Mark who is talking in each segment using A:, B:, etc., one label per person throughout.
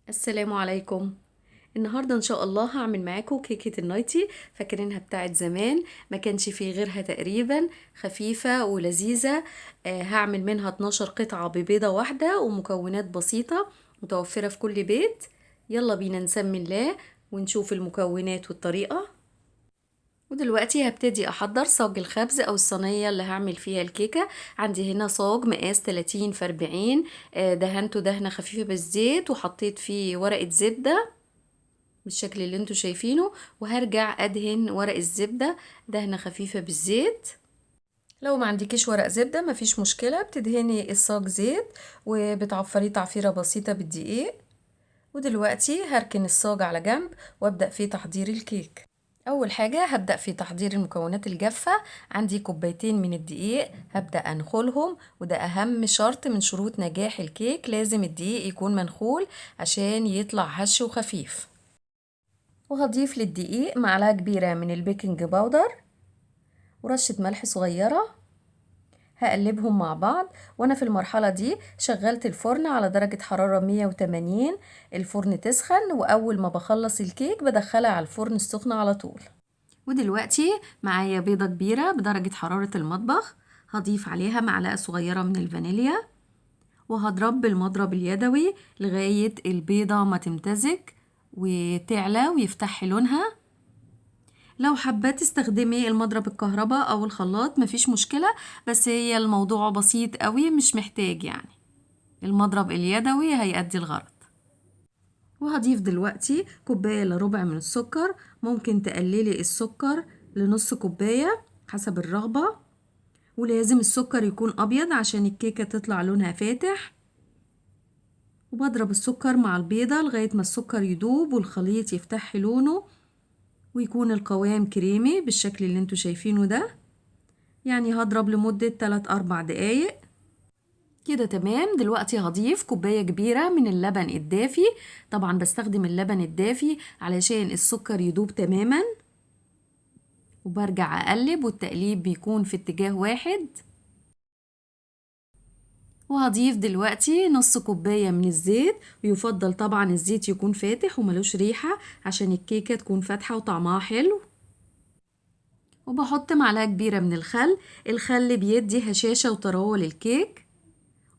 A: السلام عليكم. النهاردة ان شاء الله هعمل معاكم كيكة النايتي. فاكرينها بتاعت زمان، ما كانش فيه غيرها تقريبا، خفيفة ولذيذة. هعمل منها 12 قطعة ببيضة واحدة ومكونات بسيطة متوفرة في كل بيت. يلا بينا نسمي الله ونشوف المكونات والطريقة. ودلوقتي هبتدي احضر صاج الخبز او الصينية اللي هعمل فيها الكيكة. عندي هنا صاج مقاس 30 في 40. دهنته دهنة خفيفة بالزيت وحطيت فيه ورقة زبدة بالشكل اللي انتوا شايفينه، وهرجع ادهن ورق الزبدة دهنة خفيفة بالزيت. لو ما عندكيش ورق زبدة مفيش مشكلة، بتدهني الصاج زيت وبتعفريه تعفيرة بسيطة بالدقيق. ودلوقتي هركن الصاج على جنب وابدأ في تحضير الكيك. اول حاجة هبدأ في تحضير المكونات الجافة. عندي كوبايتين من الدقيق هبدأ انخلهم، وده اهم شرط من شروط نجاح الكيك، لازم الدقيق يكون منخول عشان يطلع هش وخفيف. وهضيف للدقيق معلقة كبيرة من البيكنج باودر ورشة ملح صغيرة. هقلبهم مع بعض، وانا في المرحلة دي شغلت الفرن على درجة حرارة 180. الفرن تسخن، واول ما بخلص الكيك بدخلها على الفرن السخن على طول. ودلوقتي معايا بيضة كبيرة بدرجة حرارة المطبخ، هضيف عليها معلقة صغيرة من الفانيليا وهضرب بالمضرب اليدوي لغاية البيضة ما تمتزج وتعلى ويفتح لونها. لو حابة تستخدمي المضرب الكهرباء او الخلاط مفيش مشكلة، بس هي الموضوع بسيط قوي مش محتاج يعني، المضرب اليدوي هيأدي الغرض. وهضيف دلوقتي كوباية الا ربع من السكر، ممكن تقللي السكر لنص كوباية حسب الرغبة، ولازم السكر يكون ابيض عشان الكيكة تطلع لونها فاتح. وبضرب السكر مع البيضة لغاية ما السكر يدوب والخليط يفتح لونه ويكون القوام كريمي بالشكل اللي انتوا شايفينه ده. يعني هضرب لمدة 3-4 دقايق كده تمام. دلوقتي هضيف كوباية كبيرة من اللبن الدافي، طبعا بستخدم اللبن الدافي علشان السكر يدوب تماما، وبرجع اقلب والتقليب بيكون في اتجاه واحد. وهضيف دلوقتي نص كوباية من الزيت، ويفضل طبعا الزيت يكون فاتح وملوش ريحة عشان الكيكة تكون فاتحة وطعمها حلو. وبحط معلقة كبيرة من الخل، الخل بيدي هشاشة وطراوة للكيك.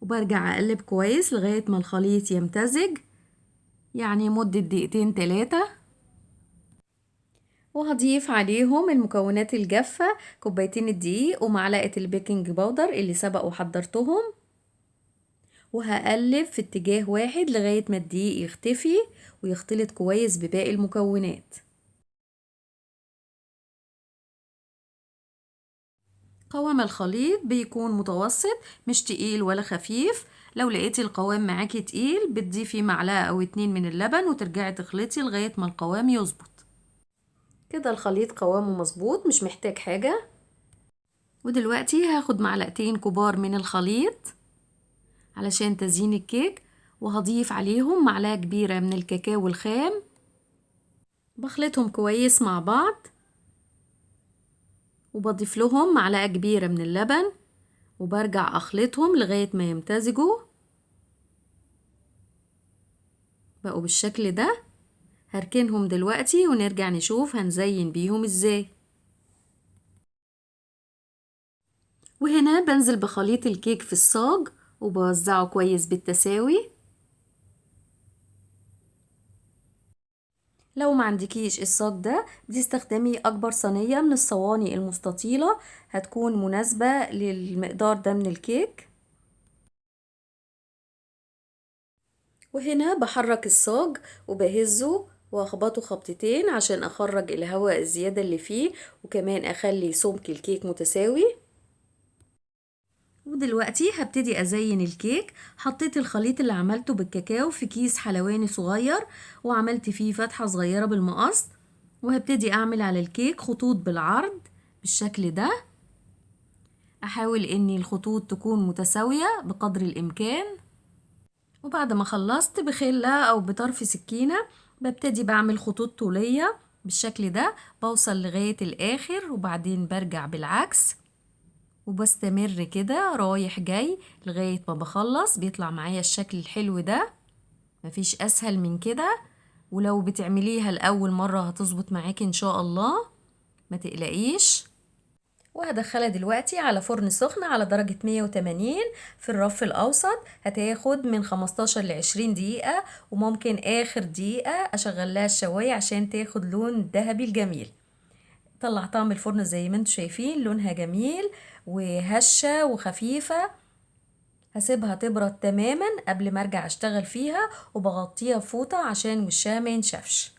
A: وبرجع اقلب كويس لغاية ما الخليط يمتزج، يعني مدة دقيقتين 3. وهضيف عليهم المكونات الجافة، كوبايتين الدقيق ومعلقة البيكنج باودر اللي سبق وحضرتهم، وهقلب في اتجاه واحد لغاية ما الدقيق يختفي ويختلط كويس بباقي المكونات. قوام الخليط بيكون متوسط، مش تقيل ولا خفيف. لو لقيتي القوام معاكي تقيل بتضيفي معلقة او 2 من اللبن وترجعي تخلطي لغاية ما القوام يظبط. كده الخليط قوامه مظبوط مش محتاج حاجة. ودلوقتي هاخد معلقتين كبار من الخليط علشان تزيين الكيك، وهضيف عليهم معلقة كبيرة من الكاكاو الخام، بخلطهم كويس مع بعض، وبضيف لهم معلقة كبيرة من اللبن وبرجع اخلطهم لغاية ما يمتزجوا بقوا بالشكل ده. هركنهم دلوقتي ونرجع نشوف هنزين بيهم ازاي. وهنا بنزل بخليط الكيك في الصاج وبوزعه كويس بالتساوي. لو ما عندكيش الصاج ده بتستخدمي اكبر صينية من الصواني المستطيلة، هتكون مناسبة للمقدار ده من الكيك. وهنا بحرك الصاج وبهزه واخبطه خبطتين عشان اخرج الهواء الزيادة اللي فيه، وكمان اخلي سمك الكيك متساوي. ودلوقتي هبتدي ازين الكيك. حطيت الخليط اللي عملته بالكاكاو في كيس حلواني صغير وعملت فيه فتحة صغيرة بالمقص، وهبتدي اعمل على الكيك خطوط بالعرض بالشكل ده. احاول ان الخطوط تكون متساوية بقدر الامكان. وبعد ما خلصت بخلة او بطرف سكينة ببتدي بعمل خطوط طولية بالشكل ده، بوصل لغاية الاخر وبعدين برجع بالعكس وبستمر كده رايح جاي لغاية ما بخلص بيطلع معايا الشكل الحلو ده. مفيش اسهل من كده. ولو بتعمليها لأول مرة هتظبط معاكي ان شاء الله، ما تقلقيش. وهدخلها دلوقتي على فرن سخن على درجة 180 في الرف الأوسط. هتاخد من 15 ل 20 دقيقة، وممكن آخر دقيقة أشغل لها الشواية عشان تاخد لون ذهبي الجميل. طلعتها من الفرن زي ما انتوا شايفين، لونها جميل وهشة وخفيفة. هسيبها تبرد تماما قبل ما ارجع اشتغل فيها، وبغطيها بفوطة عشان وشها ما ينشفش.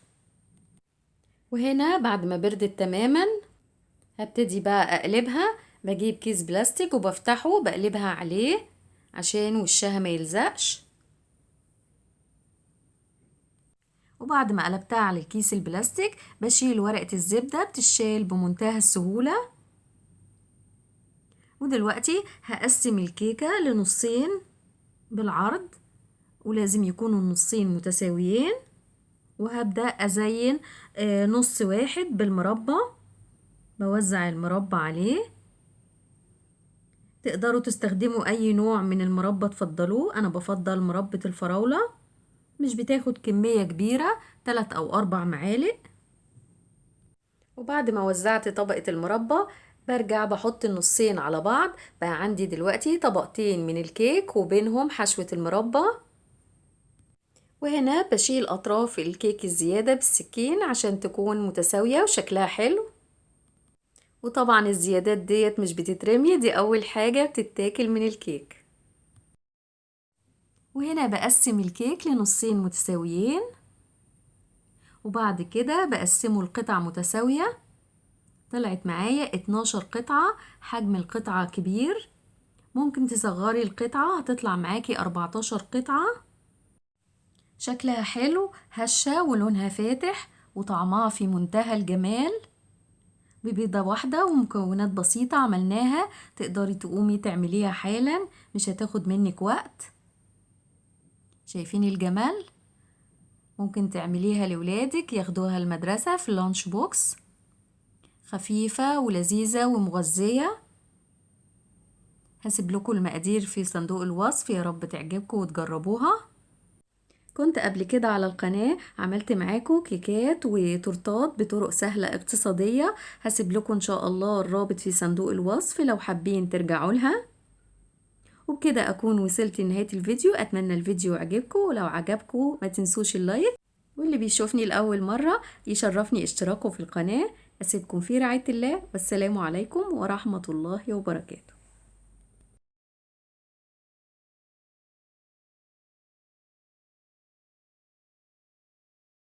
A: وهنا بعد ما بردت تماما هبتدي بقى اقلبها. بجيب كيس بلاستيك وبفتحه بقلبها عليه عشان وشها ما يلزقش. وبعد ما قلبتها على الكيس البلاستيك بشيل ورقة الزبدة، بتشيل بمنتهى السهولة. ودلوقتي هقسم الكيكة لنصين بالعرض، ولازم يكونوا النصين متساويين. وهبدأ أزين نص واحد بالمربى، بوزع المربى عليه. تقدروا تستخدموا أي نوع من المربى تفضلوه، أنا بفضل مربى الفراولة، مش بتاخد كمية كبيرة، 3 أو 4 معالق. وبعد ما وزعت طبقة المربى برجع بحط النصين على بعض. بقى عندي دلوقتي طبقتين من الكيك وبينهم حشوة المربى. وهنا بشيل أطراف الكيك الزيادة بالسكين عشان تكون متساوية وشكلها حلو. وطبعا الزيادات ديت مش بتترمي، دي أول حاجة بتتاكل من الكيك. وهنا بقسم الكيك لنصين متساويين، وبعد كده بقسمه لقطع متساوية. طلعت معايا 12 قطعة، حجم القطعة كبير. ممكن تصغري القطعة هتطلع معاكي 14 قطعة. شكلها حلو، هشة ولونها فاتح، وطعمها في منتهى الجمال. ببيضة واحدة ومكونات بسيطة عملناها، تقدري تقومي تعمليها حالا، مش هتاخد منك وقت. شايفين الجمال؟ ممكن تعمليها لولادك ياخدوها المدرسة في اللانش بوكس، خفيفة ولذيذة ومغذية. هسيب لكم المقادير في صندوق الوصف، يا رب تعجبكم وتجربوها. كنت قبل كده على القناة عملت معاكم كيكات وتورتات بطرق سهلة اقتصادية، هسيب لكم ان شاء الله الرابط في صندوق الوصف لو حابين ترجعوا لها. وبكده اكون وصلت لنهاية الفيديو. اتمنى الفيديو عجبكم، ولو عجبكم ما تنسوش اللايك، واللي بيشوفني لأول مرة يشرفني اشتراكه في القناة. اسيبكم في رعاية الله، والسلام عليكم ورحمة الله وبركاته.